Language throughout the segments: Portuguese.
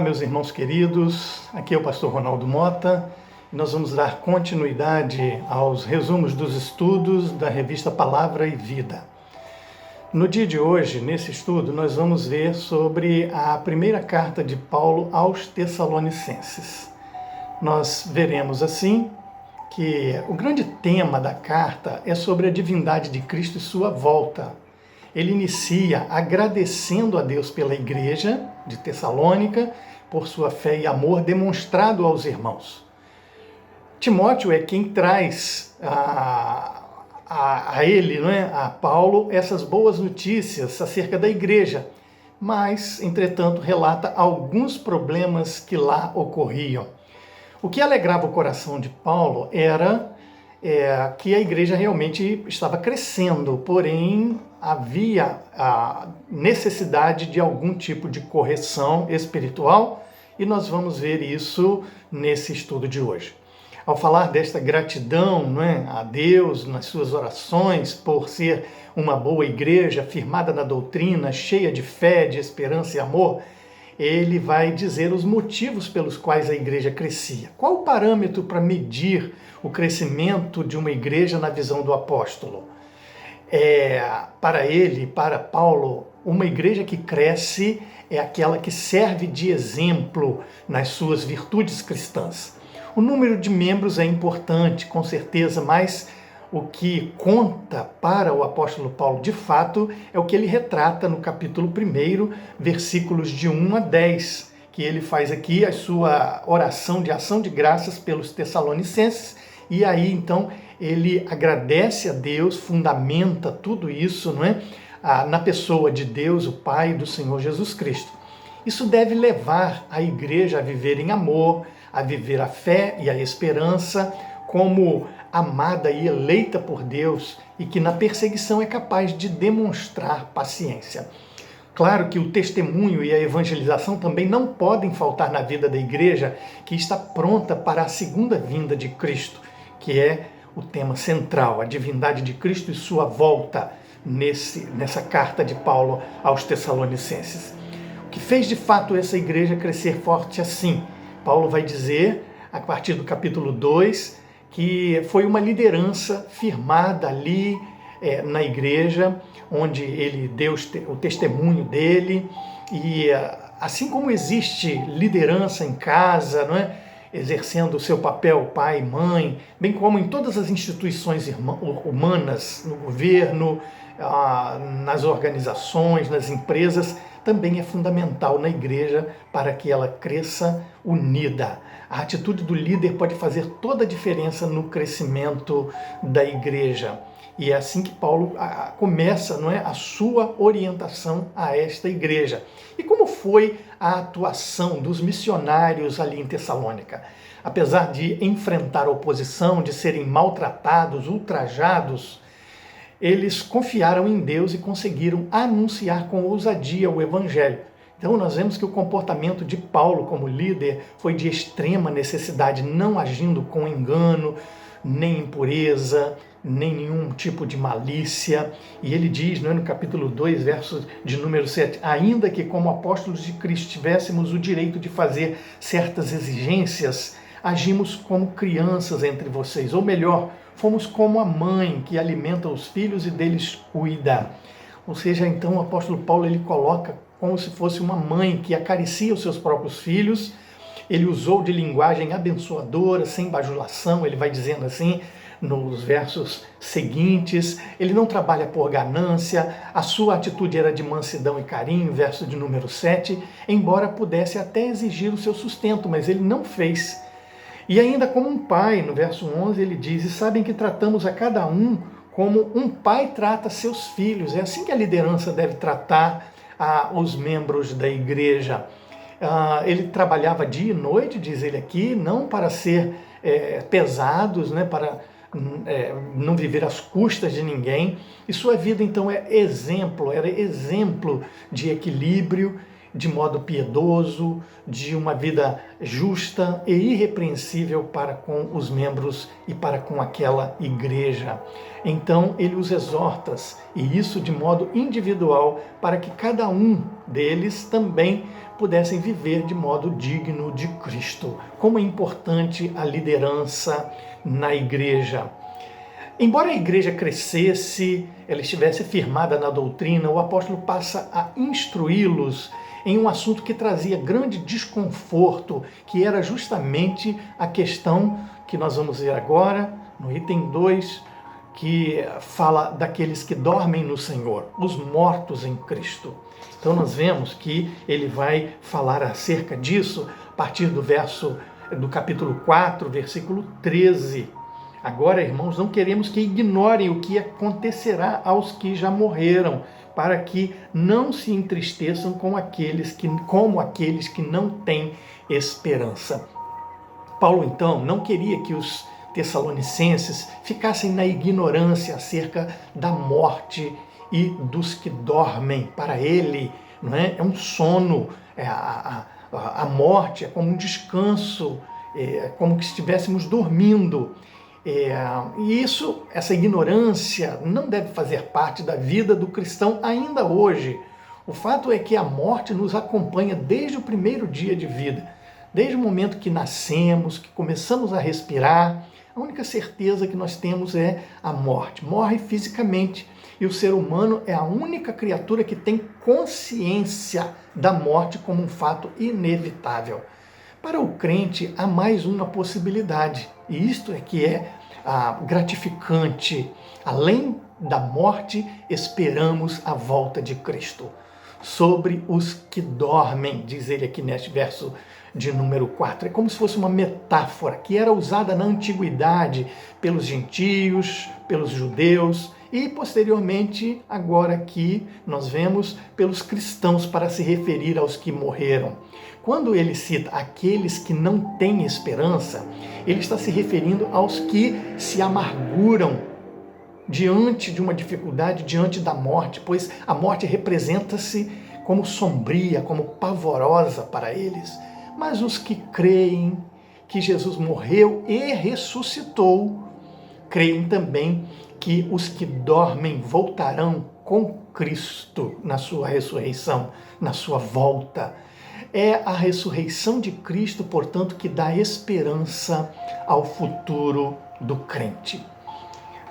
meus irmãos queridos, aqui é o pastor Ronaldo Mota e nós vamos dar continuidade aos resumos dos estudos da revista Palavra e Vida. No dia de hoje, nesse estudo, nós vamos ver sobre a primeira carta de Paulo aos Tessalonicenses. Nós veremos assim que o grande tema da carta é sobre a divindade de Cristo e sua volta. Ele inicia agradecendo a Deus pela igreja de Tessalônica, por sua fé e amor demonstrado aos irmãos. Timóteo é quem traz a ele, a Paulo, essas boas notícias acerca da igreja, mas, entretanto, relata alguns problemas que lá ocorriam. O que alegrava o coração de Paulo era que a igreja realmente estava crescendo, porém havia a necessidade de algum tipo de correção espiritual e nós vamos ver isso nesse estudo de hoje. Ao falar desta gratidão a Deus nas suas orações por ser uma boa igreja, firmada na doutrina, cheia de fé, de esperança e amor, ele vai dizer os motivos pelos quais a igreja crescia. Qual o parâmetro para medir o crescimento de uma igreja na visão do apóstolo? Para ele, para Paulo, uma igreja que cresce é aquela que serve de exemplo nas suas virtudes cristãs. O número de membros é importante, com certeza, mas o que conta para o apóstolo Paulo, de fato, é o que ele retrata no capítulo 1, versículos de 1 a 10, que ele faz aqui a sua oração de ação de graças pelos Tessalonicenses, e aí, então, ele agradece a Deus, fundamenta tudo isso, na pessoa de Deus, o Pai do Senhor Jesus Cristo. Isso deve levar a igreja a viver em amor, a viver a fé e a esperança como amada e eleita por Deus e que na perseguição é capaz de demonstrar paciência. Claro que o testemunho e a evangelização também não podem faltar na vida da igreja que está pronta para a segunda vinda de Cristo, que é o tema central, a divindade de Cristo e sua volta nessa carta de Paulo aos Tessalonicenses. O que fez de fato essa igreja crescer forte assim? Paulo vai dizer, a partir do capítulo 2, que foi uma liderança firmada ali na igreja, onde ele deu o testemunho dele, e assim como existe liderança em casa, exercendo o seu papel pai e mãe, bem como em todas as instituições humanas, no governo, nas organizações, nas empresas, também é fundamental na igreja para que ela cresça unida. A atitude do líder pode fazer toda a diferença no crescimento da igreja. E é assim que Paulo começa a sua orientação a esta igreja. E como foi a atuação dos missionários ali em Tessalônica? Apesar de enfrentar oposição, de serem maltratados, ultrajados, eles confiaram em Deus e conseguiram anunciar com ousadia o evangelho. Então nós vemos que o comportamento de Paulo como líder foi de extrema necessidade, não agindo com engano, nem impureza, nem nenhum tipo de malícia. E ele diz, no capítulo 2, verso de número 7, ainda que como apóstolos de Cristo tivéssemos o direito de fazer certas exigências, agimos como crianças entre vocês, ou melhor, fomos como a mãe que alimenta os filhos e deles cuida. Ou seja, então o apóstolo Paulo ele coloca como se fosse uma mãe que acaricia os seus próprios filhos. Ele usou de linguagem abençoadora, sem bajulação, ele vai dizendo assim nos versos seguintes, ele não trabalha por ganância, a sua atitude era de mansidão e carinho, verso de número 7, embora pudesse até exigir o seu sustento, mas ele não fez. E ainda como um pai, no verso 11, ele diz, e sabem que tratamos a cada um como um pai trata seus filhos. É assim que a liderança deve tratar os membros da igreja. Ele trabalhava dia e noite, diz ele aqui, não para ser pesados, para não viver às custas de ninguém. E sua vida, então, era exemplo de equilíbrio, de modo piedoso, de uma vida justa e irrepreensível para com os membros e para com aquela igreja. Então ele os exorta, e isso de modo individual, para que cada um deles também pudessem viver de modo digno de Cristo. Como é importante a liderança na igreja. Embora a igreja crescesse, ela estivesse firmada na doutrina, o apóstolo passa a instruí-los em um assunto que trazia grande desconforto, que era justamente a questão que nós vamos ver agora, no item 2, que fala daqueles que dormem no Senhor, os mortos em Cristo. Então nós vemos que ele vai falar acerca disso a partir do capítulo 4, versículo 13. Agora, irmãos, não queremos que ignorem o que acontecerá aos que já morreram, para que não se entristeçam como aqueles que não têm esperança. Paulo, então, não queria que os tessalonicenses ficassem na ignorância acerca da morte e dos que dormem. Para ele, não é um sono, a morte é como um descanso, é como que estivéssemos dormindo. E essa ignorância não deve fazer parte da vida do cristão ainda hoje. O fato é que a morte nos acompanha desde o primeiro dia de vida, desde o momento que nascemos, que começamos a respirar. A única certeza que nós temos é a morte. Morre fisicamente, e o ser humano é a única criatura que tem consciência da morte como um fato inevitável. Para o crente, há mais uma possibilidade, e isto é que é gratificante. Além da morte, esperamos a volta de Cristo. Sobre os que dormem, diz ele aqui neste verso de número 4. É como se fosse uma metáfora que era usada na antiguidade pelos gentios, pelos judeus e posteriormente, agora aqui, nós vemos pelos cristãos para se referir aos que morreram. Quando ele cita aqueles que não têm esperança, ele está se referindo aos que se amarguram diante de uma dificuldade, diante da morte, pois a morte representa-se como sombria, como pavorosa para eles. Mas os que creem que Jesus morreu e ressuscitou, creem também que os que dormem voltarão com Cristo na sua ressurreição, na sua volta. É a ressurreição de Cristo, portanto, que dá esperança ao futuro do crente.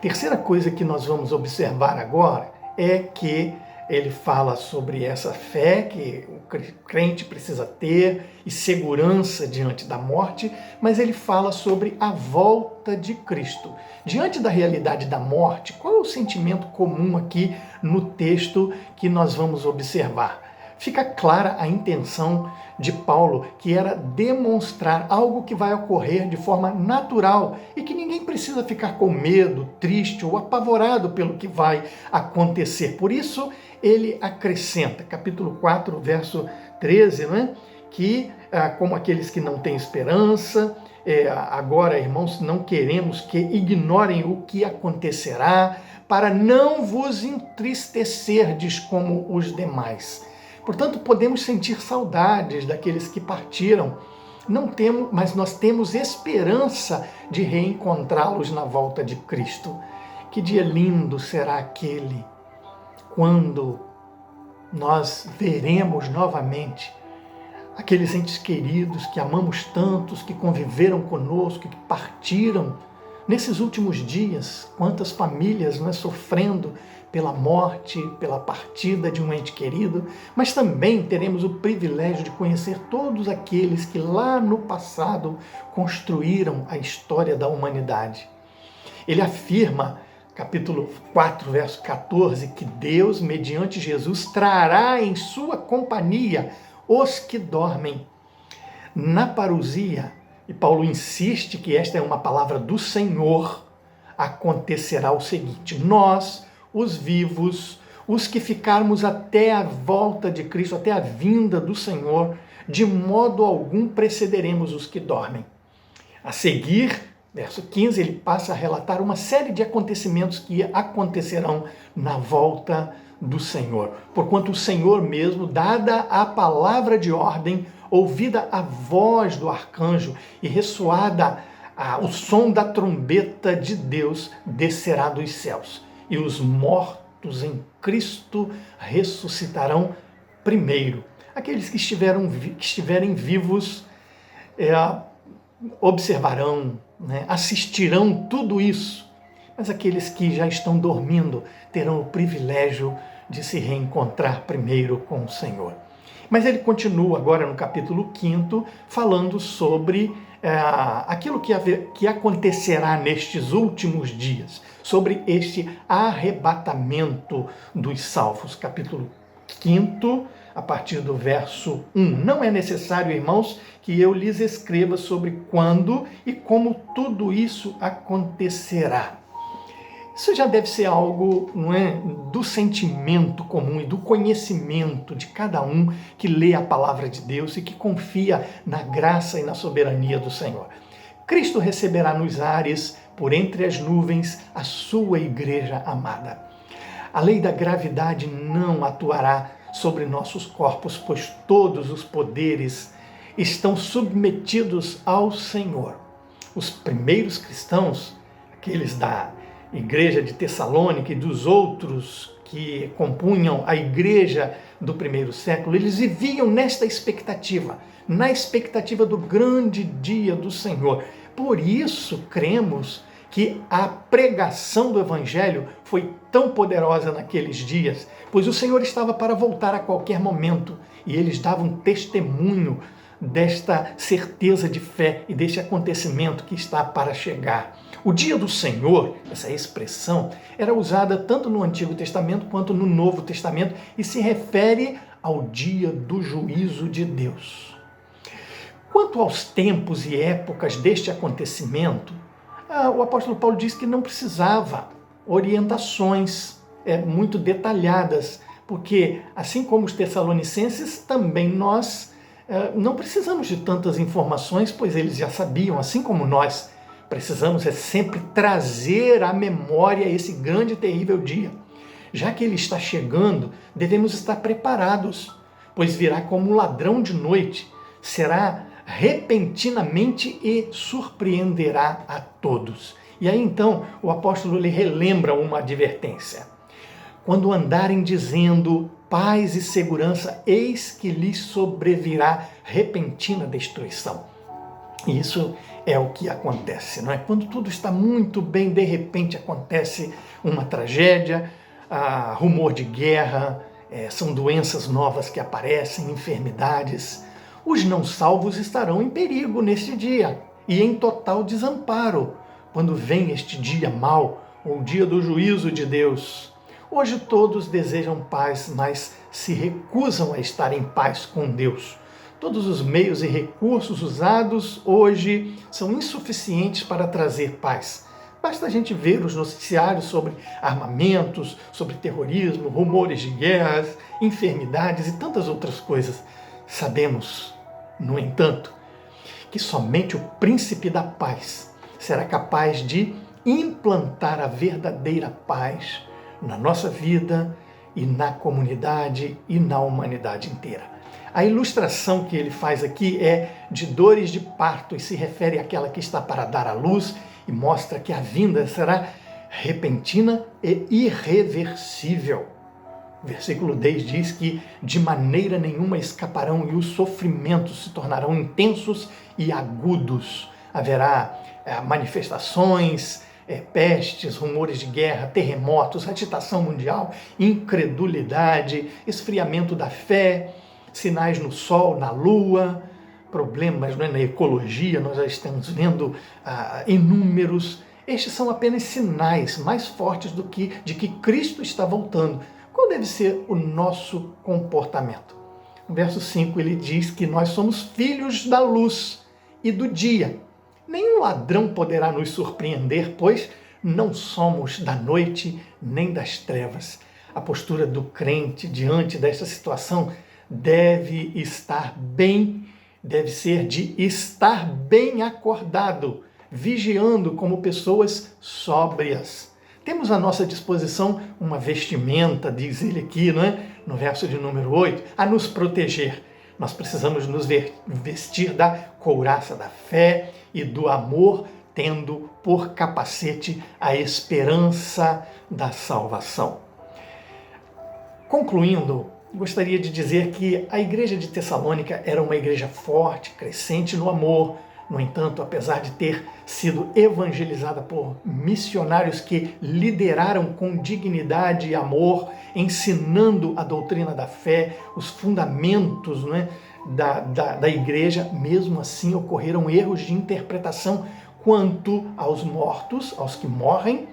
Terceira coisa que nós vamos observar agora é que ele fala sobre essa fé que o crente precisa ter e segurança diante da morte, mas ele fala sobre a volta de Cristo. Diante da realidade da morte, qual é o sentimento comum aqui no texto que nós vamos observar? Fica clara a intenção de Paulo, que era demonstrar algo que vai ocorrer de forma natural e que ninguém precisa ficar com medo, triste ou apavorado pelo que vai acontecer. Por isso, ele acrescenta, capítulo 4, verso 13, que como aqueles que não têm esperança, agora, irmãos, não queremos que ignorem o que acontecerá, para não vos entristecerdes como os demais. Portanto, podemos sentir saudades daqueles que partiram, mas nós temos esperança de reencontrá-los na volta de Cristo. Que dia lindo será aquele quando nós veremos novamente aqueles entes queridos que amamos tantos, que conviveram conosco, que partiram nesses últimos dias. Quantas famílias sofrendo pela morte, pela partida de um ente querido, mas também teremos o privilégio de conhecer todos aqueles que lá no passado construíram a história da humanidade. Ele afirma, capítulo 4, verso 14, que Deus, mediante Jesus, trará em sua companhia os que dormem. Na parousia, e Paulo insiste que esta é uma palavra do Senhor, acontecerá o seguinte: nós, os vivos, os que ficarmos até a volta de Cristo, até a vinda do Senhor, de modo algum precederemos os que dormem. A seguir, verso 15, ele passa a relatar uma série de acontecimentos que acontecerão na volta do Senhor. Porquanto o Senhor mesmo, dada a palavra de ordem, ouvida a voz do arcanjo e ressoada o som da trombeta de Deus, descerá dos céus. E os mortos em Cristo ressuscitarão primeiro. Aqueles que estiverem vivos observarão, né, assistirão tudo isso. Mas aqueles que já estão dormindo terão o privilégio de se reencontrar primeiro com o Senhor. Mas ele continua agora no capítulo 5, falando sobre aquilo que acontecerá nestes últimos dias, sobre este arrebatamento dos salvos. Capítulo 5, a partir do verso 1. Não é necessário, irmãos, que eu lhes escreva sobre quando e como tudo isso acontecerá. Isso já deve ser algo, não é, do sentimento comum e do conhecimento de cada um que lê a palavra de Deus e que confia na graça e na soberania do Senhor. Cristo receberá nos ares, por entre as nuvens, a sua igreja amada. A lei da gravidade não atuará sobre nossos corpos, pois todos os poderes estão submetidos ao Senhor. Os primeiros cristãos, aqueles da igreja de Tessalônica e dos outros que compunham a igreja do primeiro século, eles viviam nesta expectativa, na expectativa do grande dia do Senhor. Por isso, cremos que a pregação do Evangelho foi tão poderosa naqueles dias, pois o Senhor estava para voltar a qualquer momento e eles davam testemunho desta certeza de fé e deste acontecimento que está para chegar. O dia do Senhor, essa expressão, era usada tanto no Antigo Testamento quanto no Novo Testamento e se refere ao dia do juízo de Deus. Quanto aos tempos e épocas deste acontecimento, o apóstolo Paulo diz que não precisava orientações muito detalhadas, porque, assim como os tessalonicenses, também nós não precisamos de tantas informações, pois eles já sabiam, assim como nós. Precisamos sempre trazer à memória esse grande e terrível dia. Já que ele está chegando, devemos estar preparados, pois virá como um ladrão de noite, será repentinamente e surpreenderá a todos. E aí então o apóstolo lhe relembra uma advertência. Quando andarem dizendo paz e segurança, eis que lhes sobrevirá repentina destruição. E isso é o que acontece, não é? Quando tudo está muito bem, de repente acontece uma tragédia, rumor de guerra, são doenças novas que aparecem, enfermidades. Os não salvos estarão em perigo neste dia e em total desamparo quando vem este dia mau, o dia do juízo de Deus. Hoje todos desejam paz, mas se recusam a estar em paz com Deus. Todos os meios e recursos usados hoje são insuficientes para trazer paz. Basta a gente ver os noticiários sobre armamentos, sobre terrorismo, rumores de guerras, enfermidades e tantas outras coisas. Sabemos, no entanto, que somente o príncipe da paz será capaz de implantar a verdadeira paz na nossa vida e na comunidade e na humanidade inteira. A ilustração que ele faz aqui é de dores de parto e se refere àquela que está para dar à luz e mostra que a vinda será repentina e irreversível. Versículo 10 diz que de maneira nenhuma escaparão e os sofrimentos se tornarão intensos e agudos. Haverá manifestações, pestes, rumores de guerra, terremotos, agitação mundial, incredulidade, esfriamento da fé, sinais no sol, na lua, problemas na ecologia, nós já estamos vendo inúmeros. Estes são apenas sinais mais fortes de que Cristo está voltando. Qual deve ser o nosso comportamento? No verso 5 ele diz que nós somos filhos da luz e do dia. Nenhum ladrão poderá nos surpreender, pois não somos da noite nem das trevas. A postura do crente diante desta situação deve ser de estar bem acordado, vigiando como pessoas sóbrias. Temos à nossa disposição uma vestimenta, diz ele aqui, não é? No verso de número 8, a nos proteger. Nós precisamos nos vestir da couraça da fé e do amor, tendo por capacete a esperança da salvação. Concluindo gostaria de dizer que a igreja de Tessalônica era uma igreja forte, crescente no amor. No entanto, apesar de ter sido evangelizada por missionários que lideraram com dignidade e amor, ensinando a doutrina da fé, os fundamentos, não é, da igreja, mesmo assim ocorreram erros de interpretação quanto aos mortos, aos que morrem,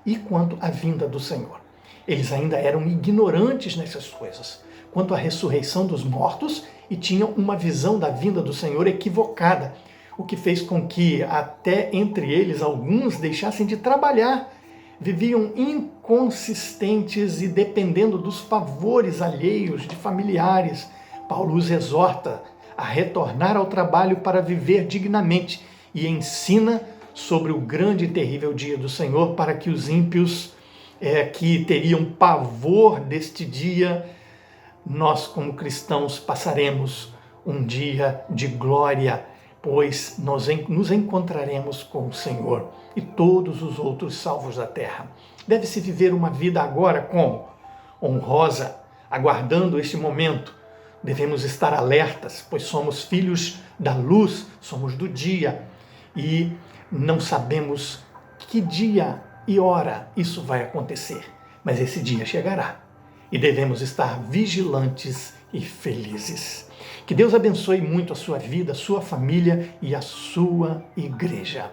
e quanto à vinda do Senhor. Eles ainda eram ignorantes nessas coisas, quanto à ressurreição dos mortos, e tinham uma visão da vinda do Senhor equivocada, o que fez com que até entre eles alguns deixassem de trabalhar, viviam inconsistentes e dependendo dos favores alheios de familiares. Paulo os exorta a retornar ao trabalho para viver dignamente e ensina sobre o grande e terrível dia do Senhor para que os ímpios que teriam pavor deste dia, nós como cristãos passaremos um dia de glória, pois nós nos encontraremos com o Senhor e todos os outros salvos da terra. Deve-se viver uma vida agora como? Honrosa, aguardando este momento. Devemos estar alertas, pois somos filhos da luz, somos do dia e não sabemos que dia e hora isso vai acontecer, mas esse dia chegará e devemos estar vigilantes e felizes. Que Deus abençoe muito a sua vida, a sua família e a sua igreja.